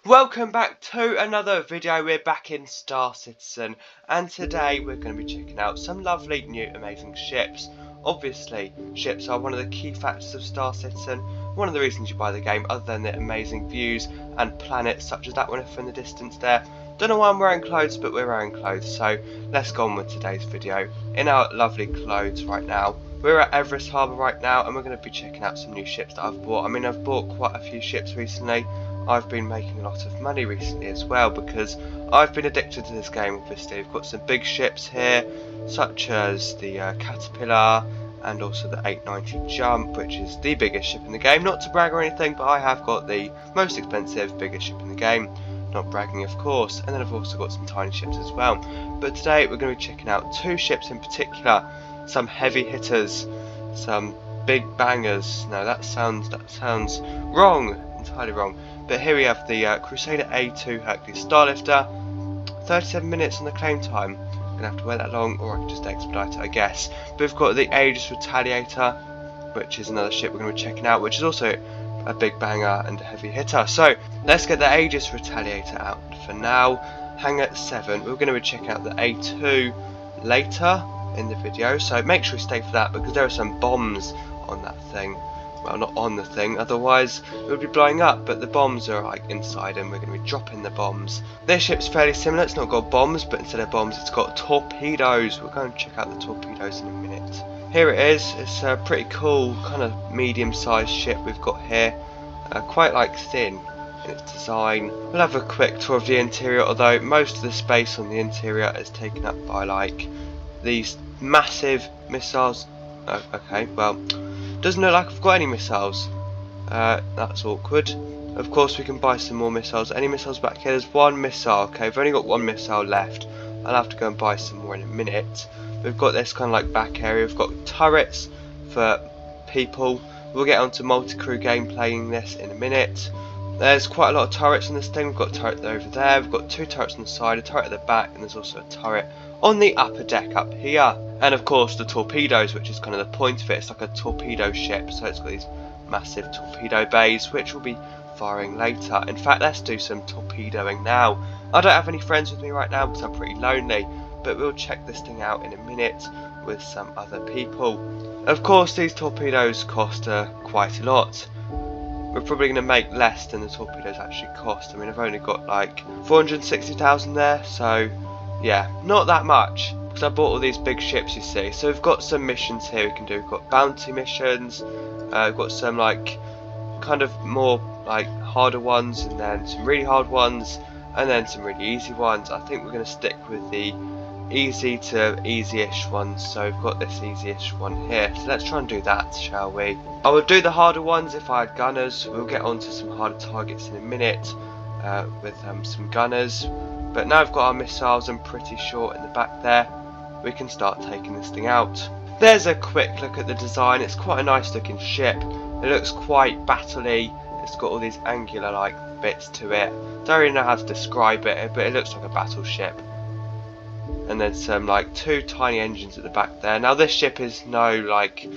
Welcome back to another video. We're back in Star Citizen, and today we're going to be checking out some lovely new amazing ships. Obviously, ships are one of the key factors of Star Citizen, one of the reasons you buy the game, other than the amazing views and planets such as that one in the distance there. Don't know why I'm wearing clothes, but we're wearing clothes, so let's go on with today's video. In our lovely clothes right now, we're at Everest Harbor right now, and we're going to be checking out some new ships that I've bought. I mean, I've bought quite a few ships recently. I've been making a lot of money recently as well because I've been addicted to this game. Obviously, we've got some big ships here, such as the Caterpillar and also the 890 Jump, which is the biggest ship in the game. Not to brag or anything, but I have got the most expensive, biggest ship in the game. Not bragging, of course. And then I've also got some tiny ships as well. But today we're going to be checking out two ships in particular, some heavy hitters, some big bangers. No, that sounds wrong, entirely wrong. But here we have the Crusader A2 Hercules Starlifter. 37 minutes on the claim time. I'm gonna have to wait that long, or I can just expedite it, I guess. But we've got the Aegis Retaliator, which is another ship we're gonna be checking out, which is also a big banger and a heavy hitter. So let's get the Aegis Retaliator out for now. Hangar 7. We're gonna be checking out the A2 later in the video, so make sure you stay for that because there are some bombs on that thing. Well, not on the thing, otherwise it would be blowing up, but the bombs are like inside and we're going to be dropping the bombs. This ship's fairly similar. It's not got bombs, but instead of bombs it's got torpedoes. We're going to check out the torpedoes in a minute. Here it is. It's a pretty cool kind of medium-sized ship we've got here, quite like thin in its design. We'll have a quick tour of the interior, although most of the space on the interior is taken up by like these massive missiles. Okay, well, doesn't look like I've got any missiles. That's awkward. Of course we can buy some more missiles. Any missiles back here? There's one missile. Okay, I've only got one missile left. I'll have to go and buy some more in a minute. We've got this kind of like back area. We've got turrets for people. We'll get onto multi-crew gameplay in this in a minute. There's quite a lot of turrets on this thing. We've got a turret over there. We've got two turrets on the side, a turret at the back, and there's also a turret on the upper deck up here. And of course the torpedoes, which is kind of the point of it. It's like a torpedo ship, so it's got these massive torpedo bays which will be firing later. In fact, let's do some torpedoing now. I don't have any friends with me right now because I'm pretty lonely, but we'll check this thing out in a minute with some other people. Of course these torpedoes cost quite a lot. We're probably going to make less than the torpedoes actually cost. I mean, I've only got like 460,000 there, so yeah, not that much. Because I bought all these big ships, you see. So we've got some missions here we can do. We've got bounty missions, we've got some like kind of more like harder ones, and then some really hard ones, and then some really easy ones. I think we're going to stick with the easy to easy-ish ones, so we've got this easy-ish one here. So let's try and do that, shall we? I would do the harder ones if I had gunners. We'll get onto some harder targets in a minute with some gunners. But now I've got our missiles and pretty short in the back there, we can start taking this thing out. There's a quick look at the design. It's quite a nice looking ship. It looks quite battle-y. It's got all these angular like bits to it. Don't really know how to describe it, but it looks like a battleship. And then some like two tiny engines at the back there. Now this ship is no like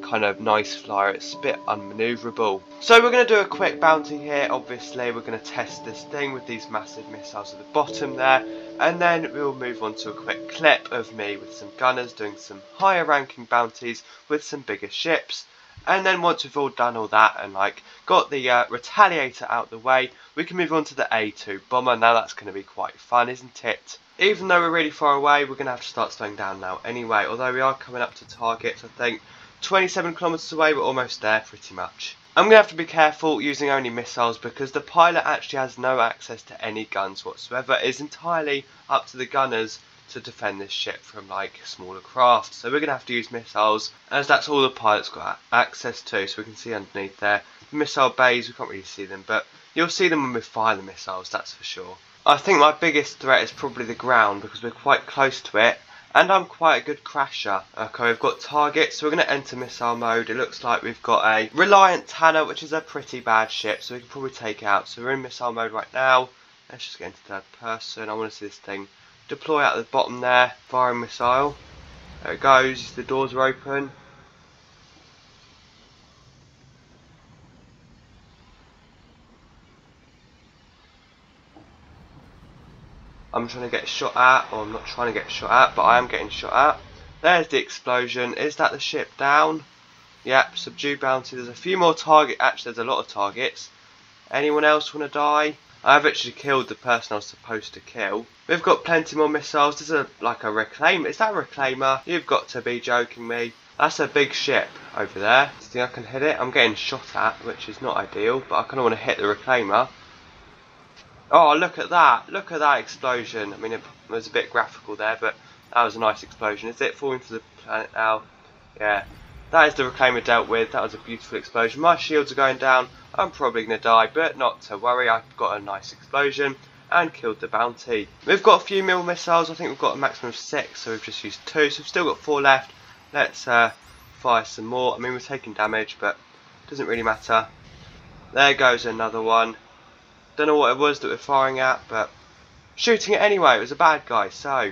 kind of nice flyer, it's a bit unmanoeuvrable. So we're going to do a quick bounty here. Obviously we're going to test this thing with these massive missiles at the bottom there, and then we'll move on to a quick clip of me with some gunners doing some higher ranking bounties with some bigger ships. And then once we've all done all that and like got the Retaliator out the way, we can move on to the A2 bomber. Now that's going to be quite fun, isn't it? Even though we're really far away, we're going to have to start slowing down now anyway, although we are coming up to targets. I think 27 kilometers away, we're almost there pretty much. I'm going to have to be careful using only missiles because the pilot actually has no access to any guns whatsoever. It is entirely up to the gunners to defend this ship from like smaller craft. So we're going to have to use missiles, as that's all the pilot's got access to. So we can see underneath there, the missile bays, we can't really see them, but you'll see them when we fire the missiles, that's for sure. I think my biggest threat is probably the ground because we're quite close to it. And I'm quite a good crasher. Okay, we've got targets, so we're going to enter missile mode. It looks like we've got a Reliant Tanner, which is a pretty bad ship, so we can probably take it out. So we're in missile mode right now. Let's just get into third person. I want to see this thing deploy out the bottom there. Firing missile. There it goes. The doors are open. I'm trying to get shot at, or I'm not trying to get shot at, but I am getting shot at. There's the explosion. Is that the ship down? Yep, subdue bounty. There's a few more targets. Actually, there's a lot of targets. Anyone else want to die? I've actually killed the person I was supposed to kill. We've got plenty more missiles. There's like a reclaimer. Is that a reclaimer? You've got to be joking me. That's a big ship over there. Do you think I can hit it? I'm getting shot at, which is not ideal, but I kind of want to hit the reclaimer. Oh, look at that. Look at that explosion. I mean, it was a bit graphical there, but that was a nice explosion. Is it falling to the planet now? Yeah. That is the reclaimer dealt with. That was a beautiful explosion. My shields are going down. I'm probably going to die, but not to worry. I've got a nice explosion and killed the bounty. We've got a few mil missiles. I think we've got a maximum of 6, so we've just used 2. So we've still got 4 left. Let's fire some more. I mean, we're taking damage, but it doesn't really matter. There goes another one. Don't know what it was that we're firing at, but shooting it anyway. It was a bad guy, so...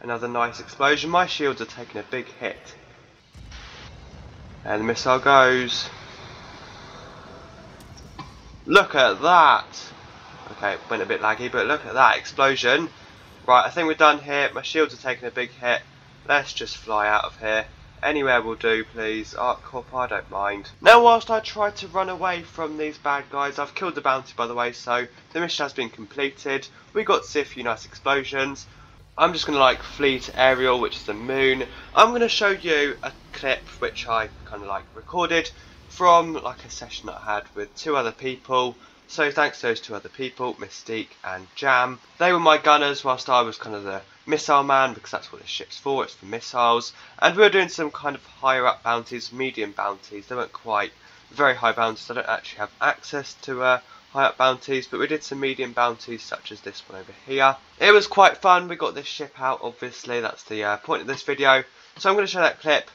Another nice explosion. My shields are taking a big hit. And the missile goes. Look at that! Okay, it went a bit laggy, but look at that explosion. Right, I think we're done here. My shields are taking a big hit. Let's just fly out of here. Anywhere will do, please. Arc Corp, I don't mind. Now, whilst I try to run away from these bad guys, I've killed the bounty, by the way, so the mission has been completed. We got to see a few nice explosions. I'm just going to like flee to Ariel, which is the moon. I'm going to show you a clip which I kind of like recorded from like a session that I had with 2 other people. So thanks to those 2 other people, Mystique and Jam. They were my gunners whilst I was kind of the missile man, because that's what this ship's for, it's for missiles. And we were doing some kind of higher up bounties, medium bounties. They weren't quite very high bounties. I don't actually have access to high up bounties, but we did some medium bounties such as this one over here. It was quite fun. We got this ship out, obviously. That's the point of this video. So I'm going to show that clip.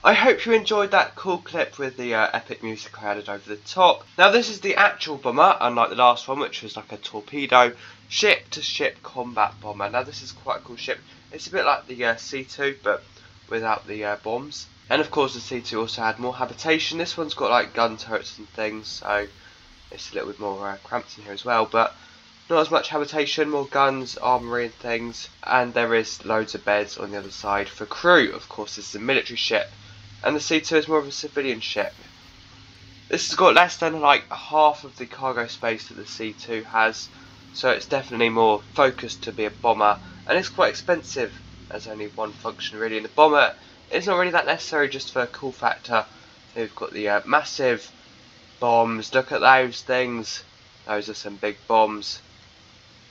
I hope you enjoyed that cool clip with the epic music I added over the top. Now this is the actual bomber, unlike the last one which was like a torpedo ship-to-ship combat bomber. Now this is quite a cool ship. It's a bit like the C2 but without the bombs. And of course the C2 also had more habitation. This one's got like gun turrets and things, so it's a little bit more cramped in here as well. But not as much habitation, more guns, armoury and things. And there is loads of beds on the other side for crew. Of course this is a military ship. And the C2 is more of a civilian ship. This has got less than like half of the cargo space that the C2 has, so it's definitely more focused to be a bomber, and it's quite expensive as only one function really. And the bomber is not really that necessary, just for a cool factor. We've got the massive bombs. Look at those things. Those are some big bombs.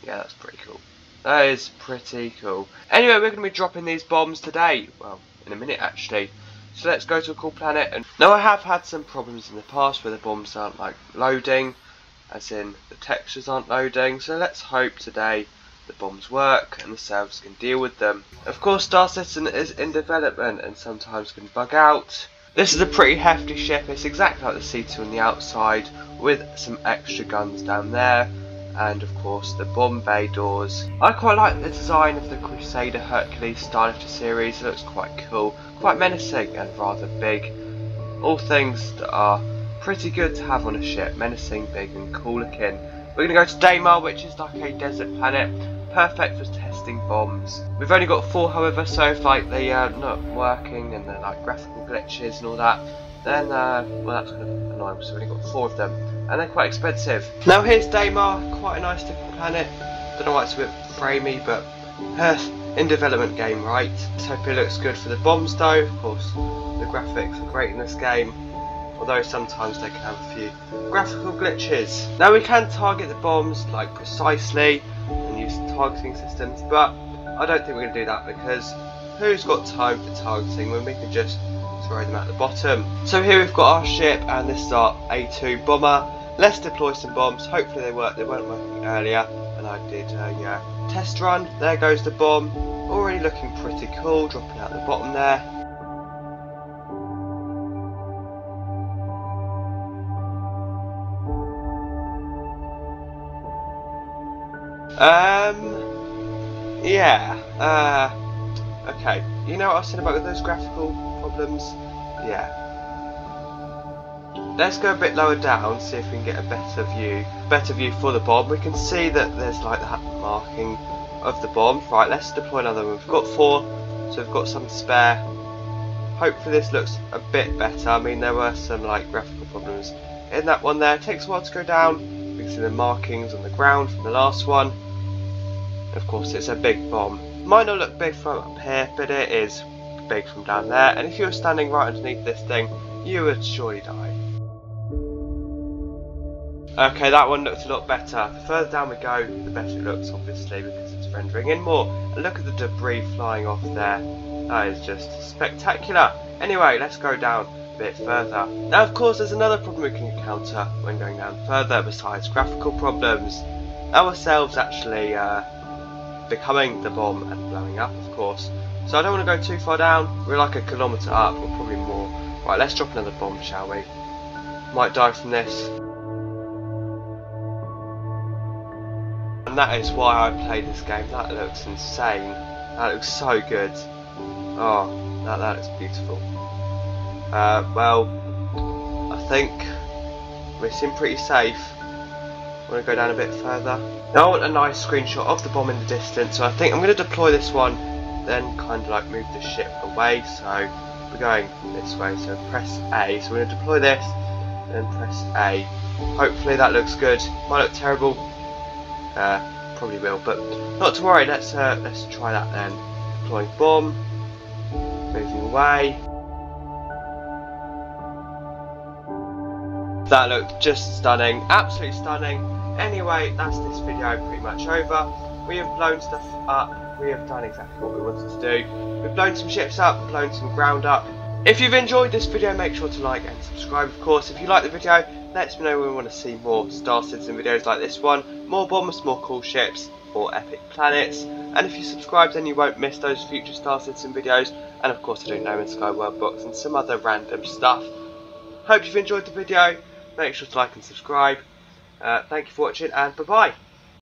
Yeah, that's pretty cool. That is pretty cool. Anyway, we're going to be dropping these bombs today. Well, in a minute actually. So let's go to a cool planet. And now I have had some problems in the past where the bombs aren't like loading, as in the textures aren't loading. So let's hope today the bombs work and the servers can deal with them. Of course Star Citizen is in development and sometimes can bug out. This is a pretty hefty ship. It's exactly like the C2 on the outside with some extra guns down there. And of course the bomb bay doors. I quite like the design of the Crusader Hercules Starlifter series. It looks quite cool, quite menacing and rather big. All things that are pretty good to have on a ship. Menacing, big and cool looking. We're going to go to Daymar, which is like a desert planet, perfect for testing bombs. We've only got 4 however, so if like they are not working and they're like graphical glitches and all that, then well that's kind of annoying. So we've only got 4 of them. And they're quite expensive. Now here's Daymar, quite a nice looking planet. Don't know why it's a bit framey, but in development game, right? Let's hope it looks good for the bombs though. Of course, the graphics are great in this game, although sometimes they can have a few graphical glitches. Now we can target the bombs like precisely and use targeting systems, but I don't think we're going to do that because who's got time for targeting when we can just throw them at the bottom? So here we've got our ship and this is our A2 bomber. Let's deploy some bombs. Hopefully they work. They weren't working earlier and I did a test run. There goes the bomb, already looking pretty cool, dropping out the bottom there. Okay, you know what I was saying about those graphical problems? Yeah. Let's go a bit lower down, see if we can get a better view for the bomb. We can see that there's like that marking of the bomb. Right, let's deploy another one. We've got 4, so we've got some to spare. Hopefully this looks a bit better. I mean, there were some like graphical problems in that one there. It takes a while to go down. We can see the markings on the ground from the last one. Of course, it's a big bomb. Might not look big from up here, but it is big from down there. And if you were standing right underneath this thing, you would surely die. Okay, that one looks a lot better. The further down we go, the better it looks, obviously, because it's rendering in more. And look at the debris flying off there. That is just spectacular. Anyway, let's go down a bit further. Now, of course, there's another problem we can encounter when going down further, besides graphical problems. Ourselves actually becoming the bomb and blowing up, of course. So I don't want to go too far down. We're like a kilometre up, or probably more. Right, let's drop another bomb, shall we? Might die from this. And that is why I played this game. That looks insane. That looks so good. Oh, that looks beautiful. Well, I think we seem pretty safe. Want to go down a bit further. Now I want a nice screenshot of the bomb in the distance, so I think I'm going to deploy this one, then kind of like move the ship away. So we're going this way, so press A. So we're going to deploy this, then press A. Hopefully that looks good. Might look terrible. Probably will, but not to worry. Let's try that then. Deploying bomb, moving away. That looked just stunning, absolutely stunning. Anyway, that's this video pretty much over. We have blown stuff up. We have done exactly what we wanted to do. We've blown some ships up, blown some ground up. If you've enjoyed this video, make sure to like and subscribe. Of course, if you like the video, let me know when we want to see more Star Citizen videos like this one, more bombers, more cool ships, more epic planets. And if you subscribe, then you won't miss those future Star Citizen videos. And of course, I do No Man's Sky World Box and some other random stuff. Hope you've enjoyed the video. Make sure to like and subscribe. Thank you for watching, and bye bye.